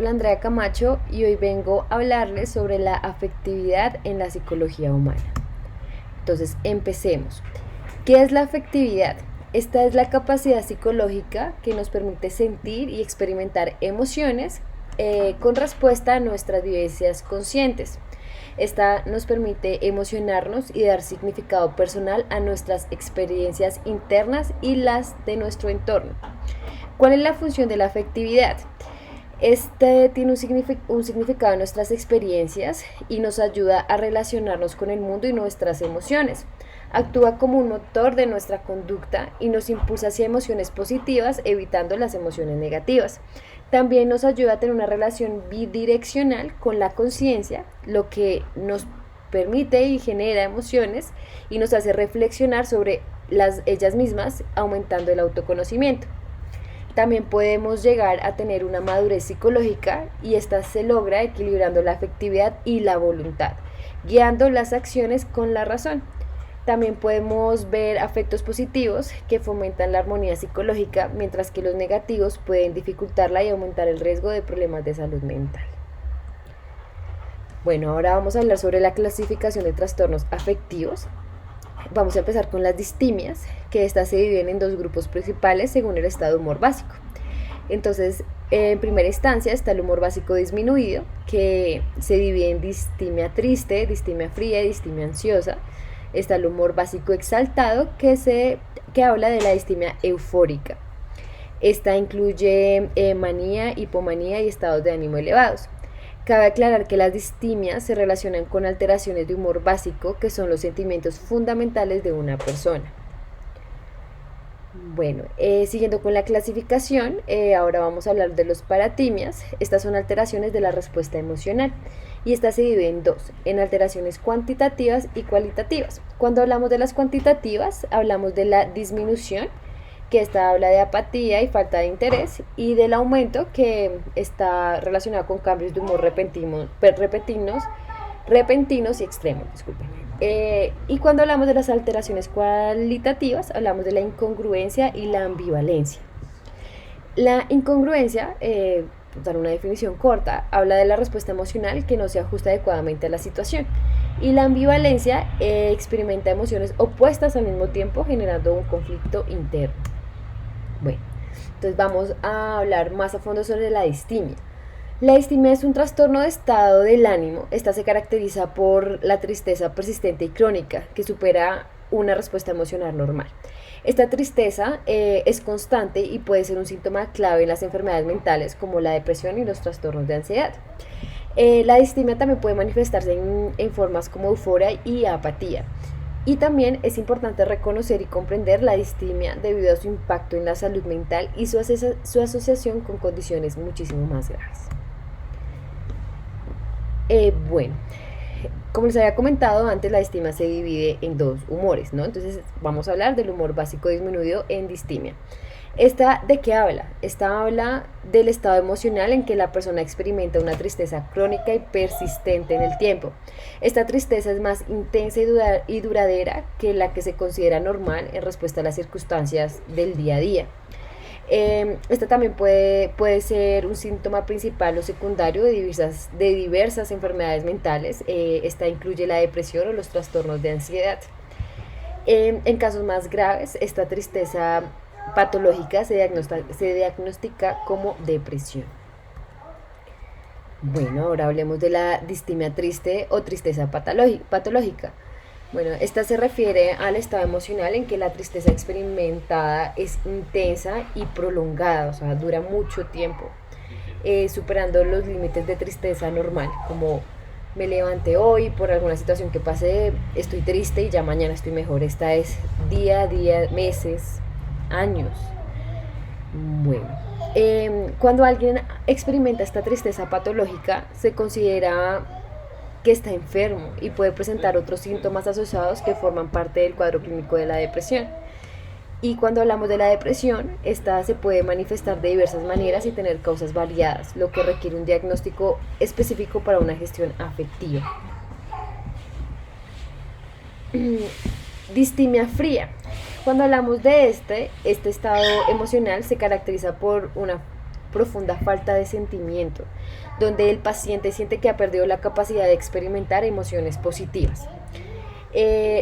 Hola, Andrea Camacho, y hoy vengo a hablarles sobre la afectividad en la psicología humana. Entonces, empecemos. ¿Qué es la afectividad? Esta es la capacidad psicológica que nos permite sentir y experimentar emociones con respuesta a nuestras vivencias conscientes. Esta nos permite emocionarnos y dar significado personal a nuestras experiencias internas y las de nuestro entorno. ¿Cuál es la función de la afectividad? Este tiene un significado en nuestras experiencias y nos ayuda a relacionarnos con el mundo y nuestras emociones. Actúa como un motor de nuestra conducta y nos impulsa hacia emociones positivas, evitando las emociones negativas. También nos ayuda a tener una relación bidireccional con la conciencia, lo que nos permite y genera emociones y nos hace reflexionar sobre ellas mismas, aumentando el autoconocimiento. También podemos llegar a tener una madurez psicológica y esta se logra equilibrando la afectividad y la voluntad, guiando las acciones con la razón. También podemos ver afectos positivos que fomentan la armonía psicológica, mientras que los negativos pueden dificultarla y aumentar el riesgo de problemas de salud mental. Bueno, ahora vamos a hablar sobre la clasificación de trastornos afectivos. Vamos a empezar con las distimias, que estas se dividen en dos grupos principales según el estado de humor básico. Entonces, en primera instancia está el humor básico disminuido, que se divide en distimia triste, distimia fría y distimia ansiosa. Está el humor básico exaltado, que habla de la distimia eufórica. Esta incluye manía, hipomanía y estados de ánimo elevados. Cabe aclarar que las distimias se relacionan con alteraciones de humor básico, que son los sentimientos fundamentales de una persona. Bueno, siguiendo con la clasificación, ahora vamos a hablar de los paratimias. Estas son alteraciones de la respuesta emocional y estas se dividen en dos, en alteraciones cuantitativas y cualitativas. Cuando hablamos de las cuantitativas, hablamos de la disminución, que esta habla de apatía y falta de interés, y del aumento, que está relacionado con cambios de humor repentinos y extremos, disculpen. Y cuando hablamos de las alteraciones cualitativas, hablamos de la incongruencia y la ambivalencia. La incongruencia, dar una definición corta, habla de la respuesta emocional que no se ajusta adecuadamente a la situación. Y la ambivalencia experimenta emociones opuestas al mismo tiempo, generando un conflicto interno. Bueno, entonces vamos a hablar más a fondo sobre la distimia. La distimia es un trastorno de estado del ánimo. Esta se caracteriza por la tristeza persistente y crónica, que supera una respuesta emocional normal. Esta tristeza es constante y puede ser un síntoma clave en las enfermedades mentales como la depresión y los trastornos de ansiedad. La distimia también puede manifestarse en formas como euforia y apatía. Y también es importante reconocer y comprender la distimia debido a su impacto en la salud mental y su asociación con condiciones muchísimo más graves. Bueno, como les había comentado antes, la distimia se divide en dos humores, ¿no? Entonces vamos a hablar del humor básico disminuido en distimia. ¿Esta de qué habla? Esta habla del estado emocional en que la persona experimenta una tristeza crónica y persistente en el tiempo. Esta tristeza es más intensa y duradera que la que se considera normal en respuesta a las circunstancias del día a día. Esta también puede ser un síntoma principal o secundario de diversas enfermedades mentales. Esta incluye la depresión o los trastornos de ansiedad. En casos más graves, esta tristeza patológica se diagnostica como depresión. Bueno, ahora hablemos de la distimia triste o tristeza patológica. Bueno, esta se refiere al estado emocional en que la tristeza experimentada es intensa y prolongada, o sea, dura mucho tiempo, superando los límites de tristeza normal, como me levanté hoy por alguna situación que pasé, estoy triste y ya mañana estoy mejor. Esta es día a día, meses, años. Bueno, cuando alguien experimenta esta tristeza patológica, se considera que está enfermo y puede presentar otros síntomas asociados que forman parte del cuadro clínico de la depresión. Y cuando hablamos de la depresión, esta se puede manifestar de diversas maneras y tener causas variadas, lo que requiere un diagnóstico específico para una gestión afectiva. Distimia fría. Cuando hablamos de este estado emocional se caracteriza por una profunda falta de sentimiento, donde el paciente siente que ha perdido la capacidad de experimentar emociones positivas.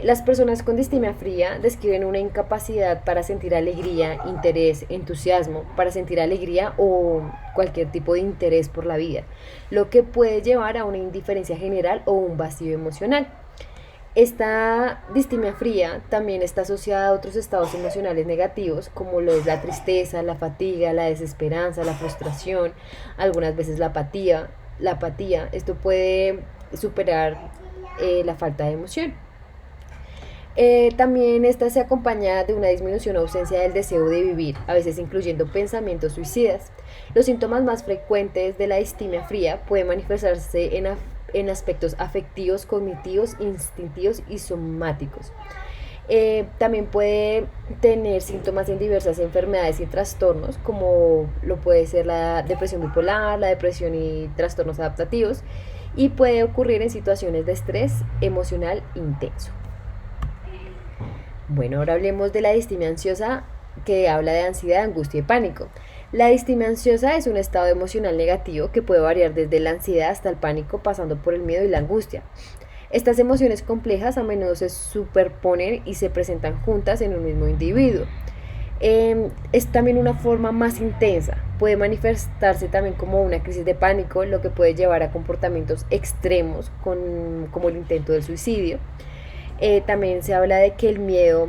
Las personas con distimia fría describen una incapacidad para sentir alegría, interés, entusiasmo, para sentir alegría o cualquier tipo de interés por la vida, lo que puede llevar a una indiferencia general o un vacío emocional. Esta distimia fría también está asociada a otros estados emocionales negativos, como lo es la tristeza, la fatiga, la desesperanza, la frustración, algunas veces la apatía. Esto puede superar la falta de emoción. También esta se acompaña de una disminución o ausencia del deseo de vivir, a veces incluyendo pensamientos suicidas. Los síntomas más frecuentes de la distimia fría pueden manifestarse en aspectos afectivos, cognitivos, instintivos y somáticos. También puede tener síntomas en diversas enfermedades y trastornos, como lo puede ser la depresión bipolar, la depresión y trastornos adaptativos, y puede ocurrir en situaciones de estrés emocional intenso. Bueno, ahora hablemos de la distimia ansiosa, que habla de ansiedad, angustia y pánico. La distimia ansiosa es un estado emocional negativo que puede variar desde la ansiedad hasta el pánico, pasando por el miedo y la angustia. Estas emociones complejas a menudo se superponen y se presentan juntas en un mismo individuo. Es también una forma más intensa, puede manifestarse también como una crisis de pánico, lo que puede llevar a comportamientos extremos como el intento del suicidio. También se habla de que el miedo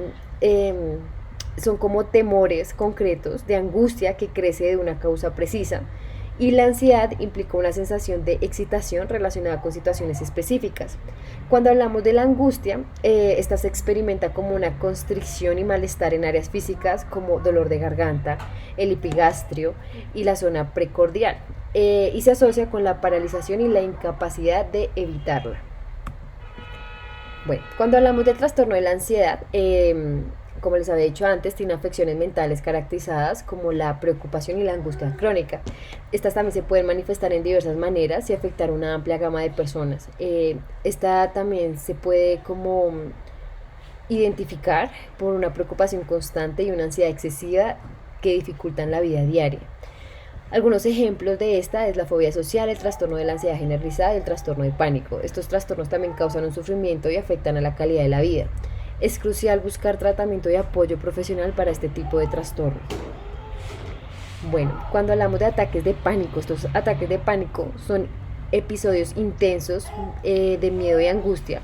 son como temores concretos de angustia que crece de una causa precisa, y la ansiedad implica una sensación de excitación relacionada con situaciones específicas. Cuando hablamos de la angustia, esta se experimenta como una constricción y malestar en áreas físicas como dolor de garganta, el epigastrio y la zona precordial, y se asocia con la paralización y la incapacidad de evitarla. Bueno, cuando hablamos del trastorno de la ansiedad, como les había dicho antes, tiene afecciones mentales caracterizadas como la preocupación y la angustia crónica. Estas también se pueden manifestar en diversas maneras y afectar a una amplia gama de personas. Esta también se puede como identificar por una preocupación constante y una ansiedad excesiva que dificultan la vida diaria. Algunos ejemplos de esta es la fobia social, el trastorno de la ansiedad generalizada y el trastorno de pánico. Estos trastornos también causan un sufrimiento y afectan a la calidad de la vida. Es crucial buscar tratamiento y apoyo profesional para este tipo de trastornos. Bueno, cuando hablamos de ataques de pánico, estos ataques de pánico son episodios intensos de miedo y angustia.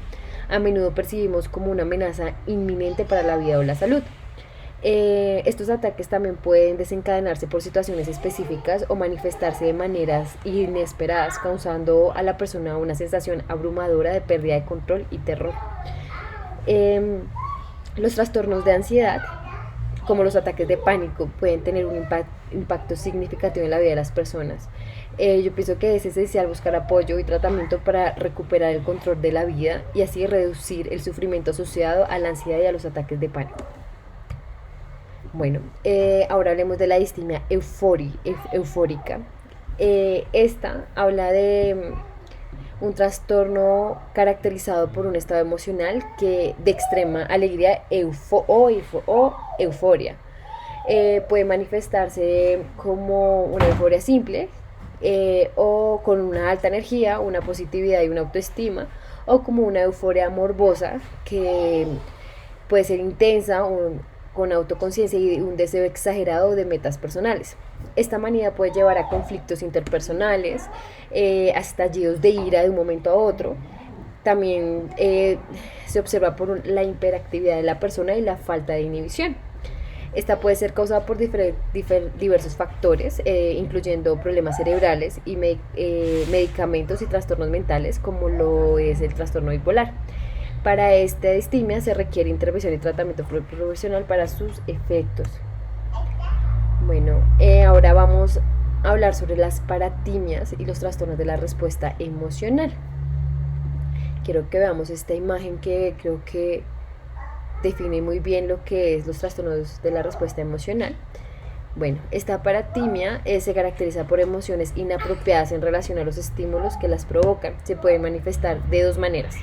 A menudo percibimos como una amenaza inminente para la vida o la salud. Estos ataques también pueden desencadenarse por situaciones específicas o manifestarse de maneras inesperadas, causando a la persona una sensación abrumadora de pérdida de control y terror. Los trastornos de ansiedad, como los ataques de pánico, pueden tener un impacto significativo en la vida de las personas. Yo pienso que es esencial buscar apoyo y tratamiento para recuperar el control de la vida y así reducir el sufrimiento asociado a la ansiedad y a los ataques de pánico. Bueno, ahora hablemos de la distimia eufórica. Esta habla de un trastorno caracterizado por un estado emocional de extrema alegría o euforia. Puede manifestarse como una euforia simple o con una alta energía, una positividad y una autoestima, o como una euforia morbosa que puede ser intensa con autoconciencia y un deseo exagerado de metas personales. Esta manía puede llevar a conflictos interpersonales, a estallidos de ira de un momento a otro. También se observa por la hiperactividad de la persona y la falta de inhibición. Esta puede ser causada por diversos factores, incluyendo problemas cerebrales y medicamentos y trastornos mentales, como lo es el trastorno bipolar. Para esta distimia se requiere intervención y tratamiento profesional para sus efectos. Bueno, ahora vamos a hablar sobre las paratimias y los trastornos de la respuesta emocional. Quiero que veamos esta imagen que creo que define muy bien lo que es los trastornos de la respuesta emocional. Bueno, esta paratimia se caracteriza por emociones inapropiadas en relación a los estímulos que las provocan. Se puede manifestar de dos maneras.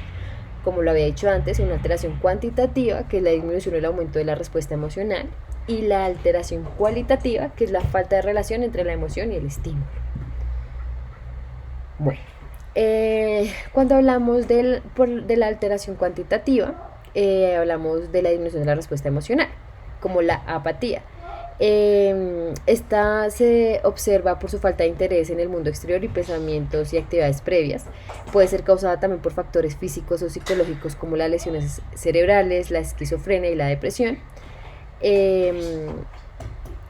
Como lo había dicho antes, una alteración cuantitativa, que es la disminución o el aumento de la respuesta emocional, y la alteración cualitativa, que es la falta de relación entre la emoción y el estímulo. Bueno, cuando hablamos de la alteración cuantitativa, hablamos de la disminución de la respuesta emocional, como la apatía. Esta se observa por su falta de interés en el mundo exterior y pensamientos y actividades previas. Puede ser causada también por factores físicos o psicológicos como las lesiones cerebrales, la esquizofrenia y la depresión.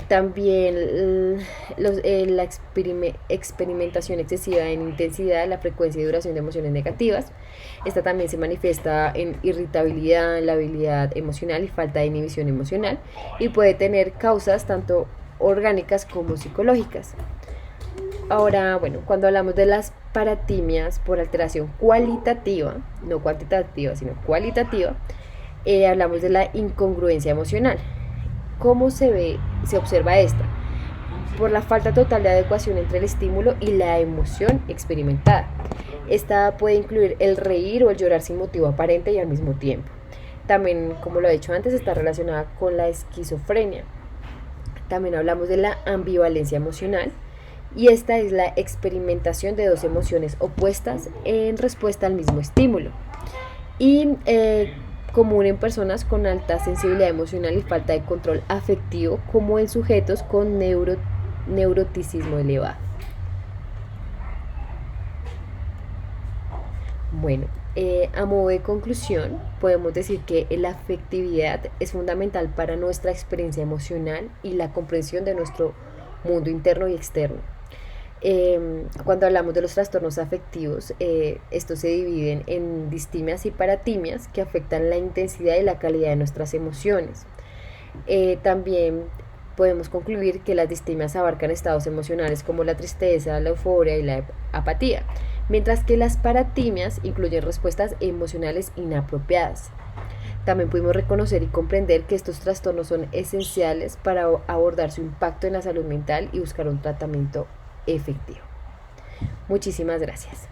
También la experimentación excesiva en intensidad, la frecuencia y duración de emociones negativas. Esta también se manifiesta en irritabilidad, labilidad emocional y falta de inhibición emocional, y puede tener causas tanto orgánicas como psicológicas. Ahora, bueno, cuando hablamos de las paratimias por alteración cualitativa, no cuantitativa, sino cualitativa, hablamos de la incongruencia emocional. ¿Cómo se observa esta? Por la falta total de adecuación entre el estímulo y la emoción experimentada. Esta puede incluir el reír o el llorar sin motivo aparente y al mismo tiempo. También, como lo he dicho antes, está relacionada con la esquizofrenia. También hablamos de la ambivalencia emocional, y esta es la experimentación de dos emociones opuestas en respuesta al mismo estímulo. Y común en personas con alta sensibilidad emocional y falta de control afectivo, como en sujetos con neuroticismo elevado. Bueno, a modo de conclusión, podemos decir que la afectividad es fundamental para nuestra experiencia emocional y la comprensión de nuestro mundo interno y externo. Cuando hablamos de los trastornos afectivos, estos se dividen en distimias y paratimias, que afectan la intensidad y la calidad de nuestras emociones. También podemos concluir que las distimias abarcan estados emocionales como la tristeza, la euforia y la apatía, mientras que las paratimias incluyen respuestas emocionales inapropiadas. También pudimos reconocer y comprender que estos trastornos son esenciales para abordar su impacto en la salud mental y buscar un tratamiento efectivo. Muchísimas gracias.